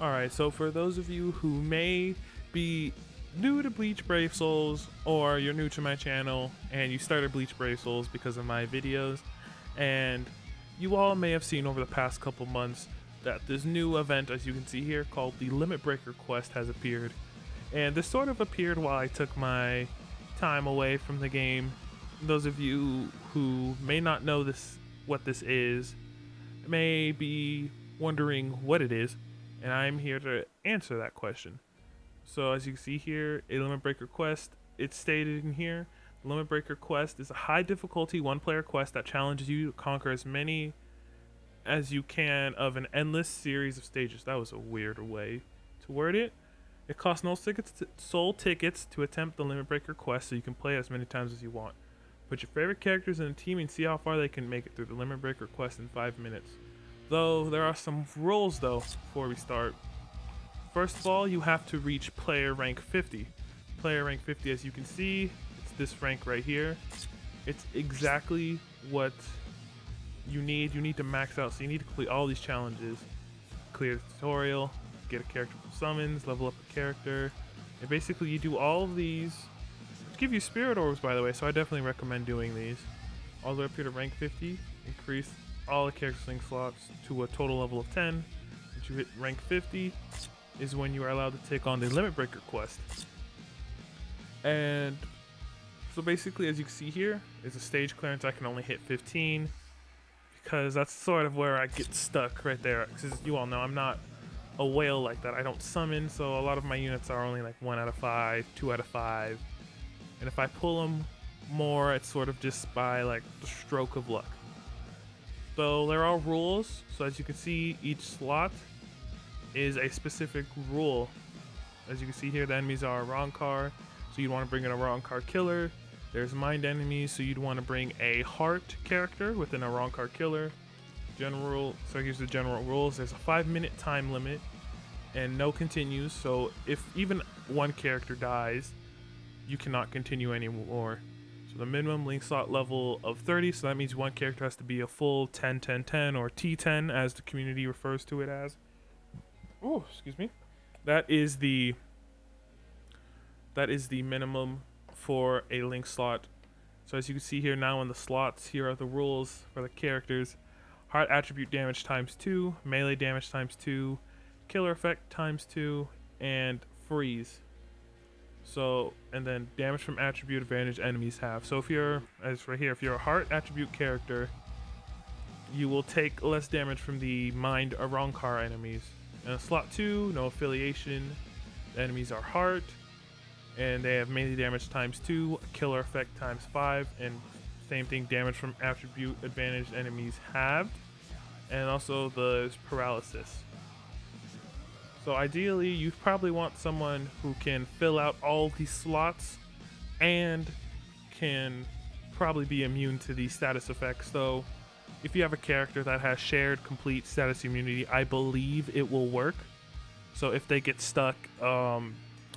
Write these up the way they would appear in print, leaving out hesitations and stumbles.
Alright, so for those of you who may be new to Bleach Brave Souls, or you're new to my channel and you started Bleach Brave Souls because of my videos, and you all may have seen over the past couple months that this new event, as you can see here, called the Limit Breaker Quest has appeared. And this sort of appeared while I took my time away from the game. Those of you who may not know what this is, may be wondering what it is, and I'm here to answer that question. So as you can see here, a Limit Breaker Quest, it's stated in here, the Limit Breaker Quest is a high difficulty one-player quest that challenges you to conquer as many as you can of an endless series of stages. That was a weird way to word it. It costs no soul tickets to attempt the Limit Breaker Quest, so you can play it as many times as you want. Put your favorite characters in a team and see how far they can make it through the Limit Breaker Quest in 5 minutes. Though there are some rules though before we start. First of all, you have to reach player rank 50. Player rank 50, as you can see, it's this rank right here. It's exactly what you need. You need to max out, so you need to complete all these challenges. Clear the tutorial, get a character from summons, level up a character, and basically you do all of these. Give you spirit orbs, by the way, so I definitely recommend doing these. All the way up here to rank 50, increase all the character sling slots to a total level of 10. Once you hit rank 50 is when you are allowed to take on the Limit Breaker Quest. And so basically, as you can see here, is a stage clearance. I can only hit 15 because that's sort of where I get stuck right there. Because you all know I'm not a whale like that. I don't summon, so a lot of my units are only like 1 out of 5, 2 out of 5. And if I pull them more, it's sort of just by like the stroke of luck. So there are rules. So as you can see, each slot is a specific rule. As you can see here, the enemies are Rancor, so you'd want to bring in a Rancor killer. There's mind enemies, so you'd want to bring a heart character within a Rancor killer. So here's the general rules. There's a 5-minute time limit and no continues. So if even one character dies, you cannot continue anymore. So the minimum link slot level of 30, so that means one character has to be a full 10-10-10 or T10 as the community refers to it as. Oh, excuse me. That is the minimum for a link slot. So as you can see here now in the slots, here are the rules for the characters. Heart attribute damage times 2, melee damage times 2, killer effect times 2, and freeze. So, and then damage from attribute advantage enemies have. So if you're, as right here, if you're a heart attribute character, you will take less damage from the mind Rancor enemies. And slot 2, no affiliation. The enemies are heart, and they have melee damage times 2, killer effect times 5, and same thing, damage from attribute advantage enemies halved, and also the paralysis. So ideally, you probably want someone who can fill out all these slots and can probably be immune to these status effects. So if you have a character that has shared complete status immunity, I believe it will work. So if they get stuck,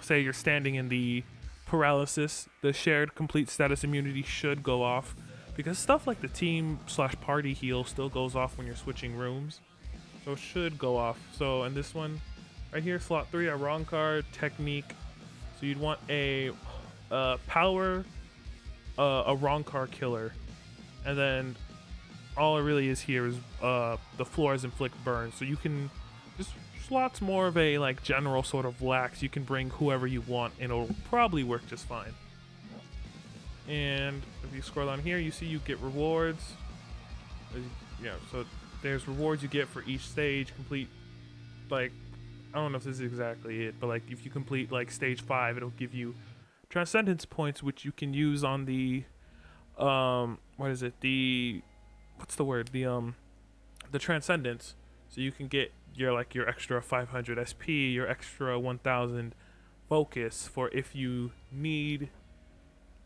say you're standing in the paralysis, the shared complete status immunity should go off, because stuff like the team/party heal still goes off when you're switching rooms. So it should go off. So in this one, right here, slot 3, a Rancor technique. So you'd want a power, a Rancor killer, and then all it really is here is the floors inflict burn. So you can just slots more of a like general sort of lax. You can bring whoever you want, and it'll probably work just fine. And if you scroll down here, you see you get rewards. So there's rewards you get for each stage. Complete, like, I don't know if this is exactly it, but like if you complete like stage 5, it'll give you transcendence points, which you can use on the the transcendence. So you can get your extra 500 SP, your extra 1000 focus for if you need,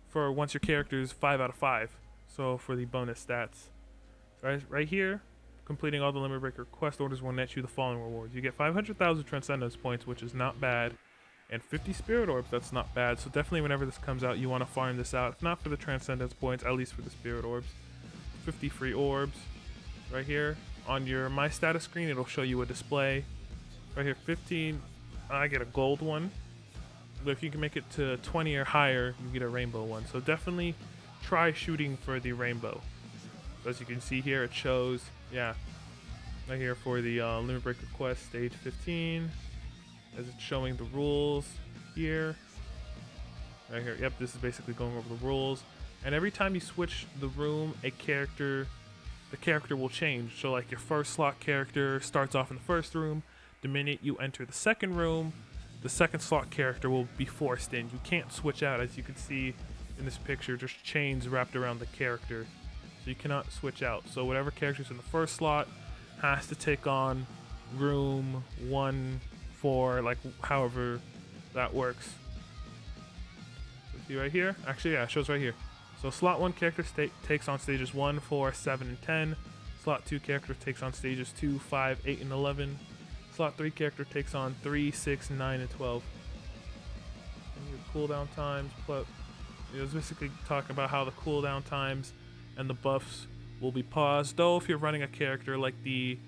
for once your character is 5 out of 5. So for the bonus stats, right here, completing all the Limit Breaker quest orders will net you the following rewards. You get 500,000 transcendence points, which is not bad, and 50 spirit orbs. That's not bad. So definitely whenever this comes out, you want to farm this out. If not for the transcendence points, at least for the spirit orbs. 50 free orbs right here on your My Status screen. It'll show you a display Right here, 15, I get a gold one. But if you can make it to 20 or higher, you get a rainbow one. So definitely try shooting for the rainbow. So as you can see here, it shows, yeah, right here for the Limit Break Request stage 15, as it's showing the rules here. Right here, yep, this is basically going over the rules. And every time you switch the room, the character will change. So like your first slot character starts off in the first room. The minute you enter the second room, the second slot character will be forced in. You can't switch out, as you can see in this picture, just chains wrapped around the character. So you cannot switch out. So whatever character's in the first slot has to take on room 1, 4, like however that works. So see right here? Actually, yeah, it shows right here. So slot 1 character takes on stages 1, 4, 7, and 10. Slot 2 character takes on stages 2, 5, 8, and 11. Slot 3 character takes on 3, 6, 9, and 12. And your cooldown times, but it was basically talking about how the cooldown times and the buffs will be paused. Though if you're running a character like the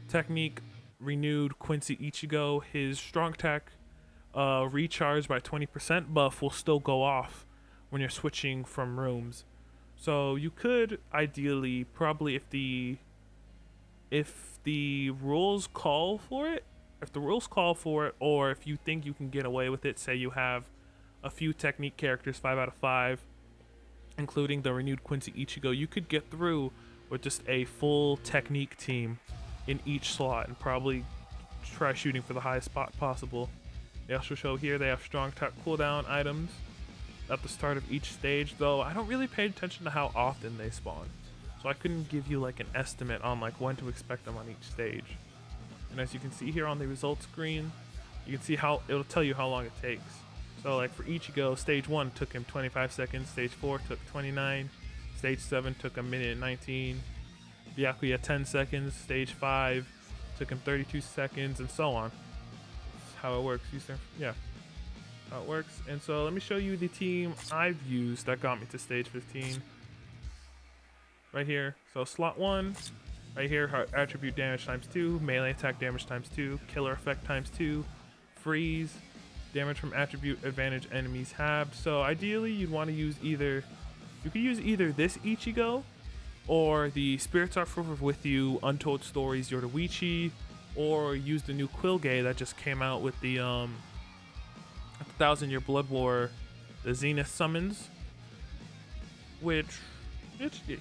Technique Renewed Quincy Ichigo, his strong attack recharge by 20% buff will still go off when you're switching from rooms. So you could ideally, probably if the rules call for it, or if you think you can get away with it, say you have a few Technique characters, 5 out of 5, including the Renewed Quincy Ichigo, you could get through with just a full Technique team in each slot and probably try shooting for the highest spot possible. They also show here they have strong attack cooldown items at the start of each stage, though I don't really pay attention to how often they spawn. So I couldn't give you like an estimate on like when to expect them on each stage. And as you can see here on the results screen, you can see how it'll tell you how long it takes. So like for Ichigo, stage 1 took him 25 seconds, stage 4 took 29, stage 7 took a minute and 19, Byakuya 10 seconds, stage 5 took him 32 seconds, and so on. That's how it works. Yeah, how it works. And so let me show you the team I've used that got me to stage 15. Right here. So slot 1, right here, attribute damage times 2, melee attack damage times 2, killer effect times 2, freeze, damage from attribute advantage enemies halved. So ideally you'd want to use either this Ichigo or the Spirits Are Forever With You, Untold Stories Yoruichi, or use the new Quilgay that just came out with the 1000 Year Blood War, the Zenith summons, which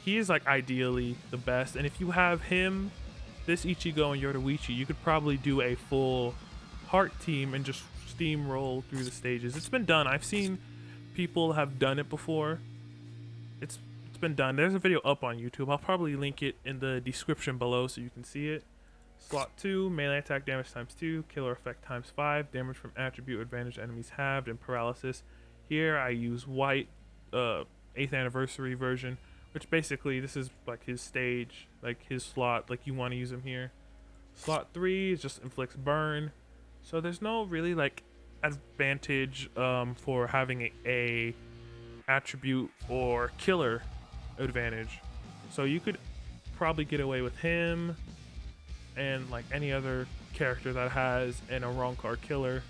he is like ideally the best. And if you have him, this Ichigo, and Yoruichi, you could probably do a full heart team and just steamroll through the stages. It's been done. I've seen people have done it before. It's been done. There's a video up on YouTube. I'll probably link it in the description below so you can see it. Slot 2, melee attack damage times 2, killer effect times 5, damage from attribute advantage enemies halved, and paralysis. Here I use white 8th anniversary version, which basically this is like his stage, like his slot, like you want to use him here. Slot 3 is just inflicts burn, so there's no really like advantage for having a attribute or killer advantage. So you could probably get away with him and like any other character that has an wrong card killer.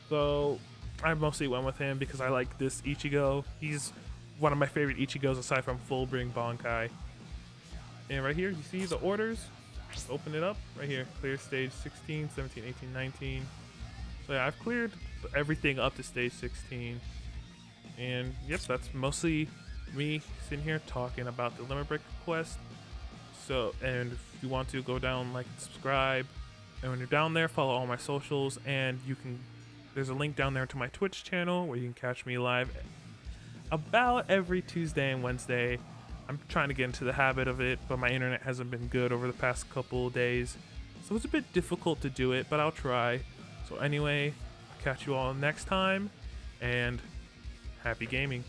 So I mostly went with him because I like this Ichigo. He's one of my favorite Ichigos aside from Fullbring Bankai. And right here you see the orders. Just open it up right here. Clear stage 16, 17, 18, 19. So yeah, I've cleared everything up to stage 16. And yep, that's mostly me sitting here talking about the Limit Break quest. So, and if you want to, go down, like, and subscribe. And when you're down there, follow all my socials, and there's a link down there to my Twitch channel where you can catch me live about every Tuesday and Wednesday. I'm trying to get into the habit of it, but my internet hasn't been good over the past couple days, so it's a bit difficult to do it, but I'll try. So anyway, I'll catch you all next time, and happy gaming.